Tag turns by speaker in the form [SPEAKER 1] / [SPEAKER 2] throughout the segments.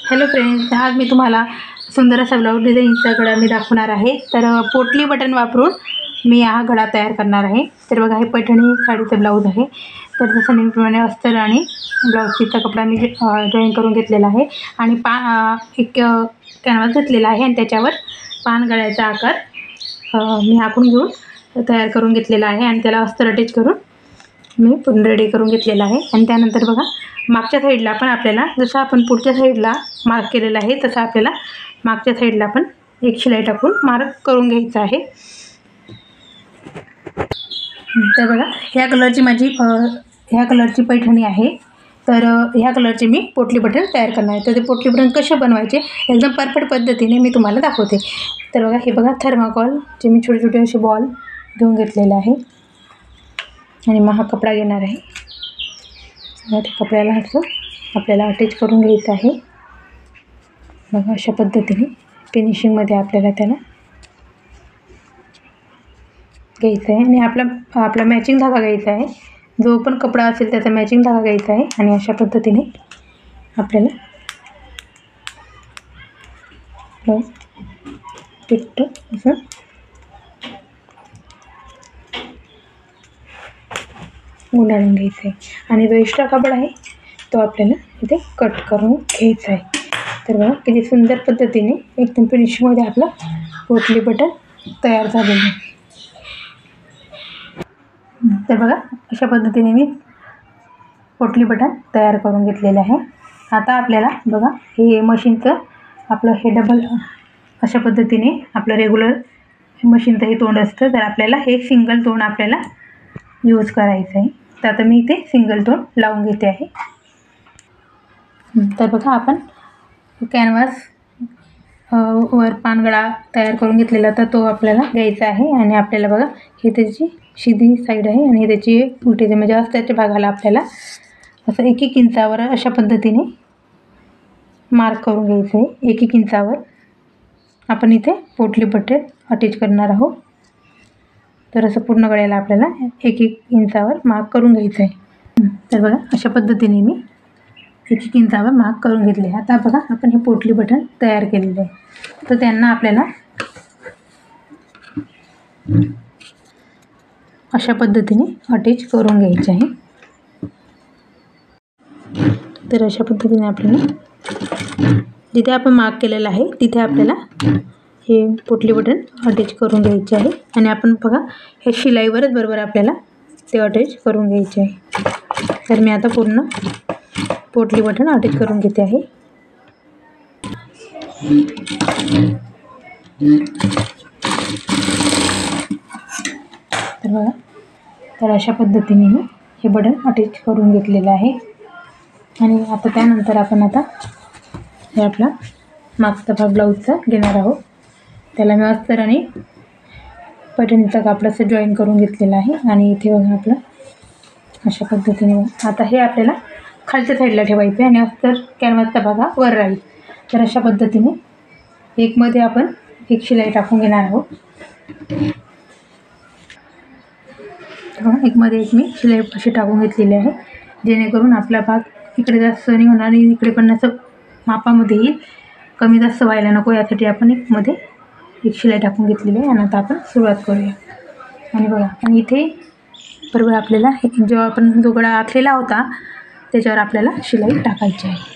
[SPEAKER 1] Hello friends, आज मी तुम्हाला सुंदर असा ब्लाऊज डिझाईनचा गळा मी दाखवणार आहे. तर पोटली बटन वापरून मी हा गळा तयार करणार आहे. तर बघा, हे पैठणी साडीचं ब्लाऊज आहे. तर जसं नेहमीप्रमाणे अस्तर आणि ब्लाऊजचा कपडा मी जॉईन करून घेतलेला आहे आणि एक कॅनव्हास घेतलेला आहे आणि त्याच्यावर पान गळ्याचा आकार मी आखून घेऊन तयार करून घेतलेला आहे आणि त्याला अस्तर अटॅच करून मी पूर्ण रेडी करून घेतलेला आहे. आणि त्यानंतर बघा, मागच्या साईडला पण आपल्याला जसं आपण पुढच्या साईडला मार्क केलेला आहे तसं आपल्याला मागच्या साईडला पण एक शिलाई टाकून मार्क करून घ्यायचं आहे. तर बघा, ह्या कलरची पैठणी आहे. तर ह्या कलरचे मी पोटली बटन तयार करणार आहे. तर ते पोटली बटन कसे बनवायचे एकदम परफेक्ट पद्धतीने मी तुम्हाला दाखवते. तर बघा, हे बघा, थर्माकॉलचे मी छोटे छोटे असे बॉल घेऊन घेतलेले आहे आणि मग हा कपडा घेणार आहे. त्या कपड्याला असं आपल्याला अटॅच करून घ्यायचं आहे. बघा, अशा पद्धतीने फिनिशिंगमध्ये आपल्याला त्याला घ्यायचं आहे आणि आपला मॅचिंग धागा घ्यायचा आहे. जो पण कपडा असेल त्याचा मॅचिंग धागा घ्यायचा आहे आणि अशा पद्धतीने आपल्याला पिट्ट असं गुंडाळून घ्यायचं आहे आणि जो एक्स्ट्रा कपडा आहे तो आपल्याला इथे कट करून घ्यायचा आहे. तर बघा, किती सुंदर पद्धतीने एकदम फिनिशिंगमध्ये आपलं पोटली बटन तयार झालेलं आहे. तर बघा, अशा पद्धतीने मी पोटली बटन तयार करून घेतलेले आहे. आता आपल्याला बघा, हे मशीनचं आपलं हे डबल अशा पद्धतीने आपलं रेग्युलर मशीनचं हे तोंड असतं. तर आपल्याला हे सिंगल तोंड आपल्याला यूज करायचं आहे. तर आता मी इथे सिंगल तोंड लावून घेते आहे. तर बघा, आपण कॅनव्हास वर पानगळा तयार करून घेतलेला तर तो आपल्याला घ्यायचा आहे आणि आपल्याला बघा, ही त्याची सीधी साईड आहे आणि त्याची उलटी म्हणजे अस्त्याच्या भागाला आपल्याला असं 1-1 इंचावर अशा पद्धतीने मार्क करून घ्यायचं आहे. 1-1 इंचावर आपण इथे पोटली बटन अटॅच करणार आहोत. तर असं पूर्ण गळ्याला आपल्याला 1-1 इंचावर मार्क करून घ्यायचं आहे. तर बघा, अशा पद्धतीने मी 1-1 इंचावर मार्क करून घेतले. आता बघा, आपण हे पोटली बटन तयार केलेले आहे. तर त्यांना आपल्याला अशा पद्धतीने अटॅच करून घ्यायचे आहे. तर अशा पद्धतीने आपल्याला जिथे आपण मार्क केलेलं आहे तिथे आपल्याला हे पोटली बटन अटॅच करून घ्यायचे आहे आणि आपण बघा, हे शिलाईवरच बरोबर आपल्याला ते अटॅच करून घ्यायचे आहे. तर मी आता पूर्ण पोटली बटन अटॅच करून घेते आहे. तर बघा, तर अशा पद्धतीने मी हे बटन अटॅच करून घेतलेलं आहे आणि आता त्यानंतर आपण आता हे आपला मागचा भाग ब्लाऊजचा घेणार आहोत. त्याला मी अस्तर आणि पैठणीचा कापड असं जॉईन करून घेतलेला आहे आणि इथे बघा, आपलं अशा पद्धतीने आता हे आपल्याला खालच्या साईडला ठेवायचं आहे आणि अस्तर कॅनव्हासचा भाग हा वर राहील. तर अशा पद्धतीने एकमध्ये आपण एक शिलाई टाकून घेणार आहोत. एकमध्ये एक मी शिलाई अशी टाकून घेतलेली आहे, जेणेकरून आपला भाग इकडे जास्त नाही होणार आणि इकडे पण असं मापामध्ये येईल, कमी जास्त व्हायला नको यासाठी आपण एकमध्ये एक शिलाई टाकून घेतलेली आहे. आणि आता आपण सुरुवात करूया. आणि बघा, आणि इथे बरोबर आपल्याला जेव्हा आपण जो गळा आखलेला होता त्याच्यावर आपल्याला शिलाई टाकायची आहे.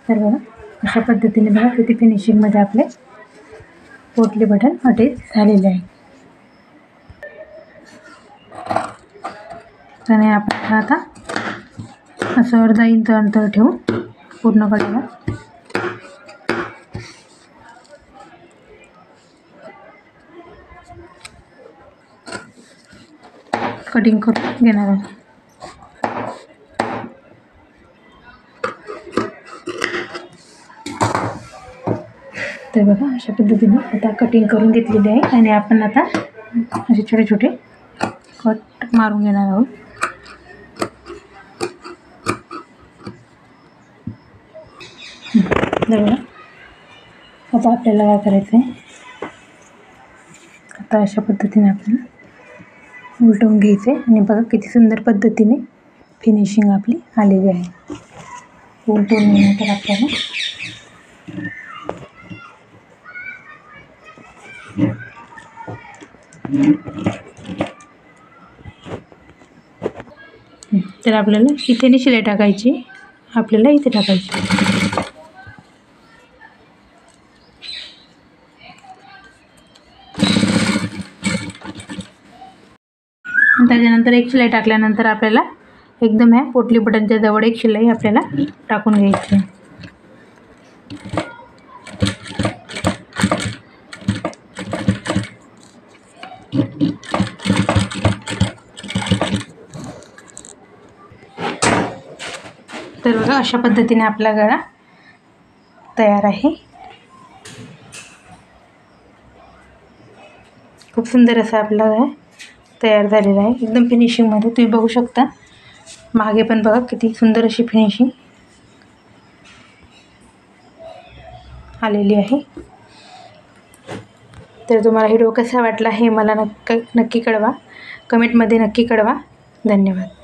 [SPEAKER 1] तर बघा, अशा पद्धतीने बघा, किती फिनिशिंगमध्ये आपले पोटली बटन अटॅच झालेले आहे. आणि आपण आता असं अर्धा इंच अंतर ठेवून पूर्ण गळ्याला कटिंग करून घेणार आहोत. तर बघा अशा पद्धतीने आता कटिंग करून घेतलेली आहे आणि आपण आता असे छोटे छोटे कट मारून घेणार आहोत. तर बघा आता आपल्याला काय करायचं आहे, आता अशा पद्धतीने आपल्याला उलटवून घ्यायचं आहे आणि बघा किती सुंदर पद्धतीने फिनिशिंग आपली आलेली आहे. उलटवून घेण्यानंतर आपल्याला तर आपल्याला इथे नाही शिलाई टाकायची, आपल्याला इथे टाकायची. त्याच्यानंतर एक शिलाई टाकल्यानंतर आपल्याला एकदम ह्या पोटली बटनच्या जवळ एक शिलाई आपल्याला टाकून घ्यायची. तर बघा अशा पद्धतीने आपला गळा तयार आहे. खूप सुंदर असा आपला गळा तयार झालेला आहे, एकदम फिनिशिंगमध्ये. तुम्ही बघू शकता मागे पण बघा किती सुंदर अशी फिनिशिंग आलेली आहे. तर तुम्हाला व्हिडिओ कसा वाटला हे मला नक्की कळवा, कमेंटमध्ये नक्की कळवा. धन्यवाद.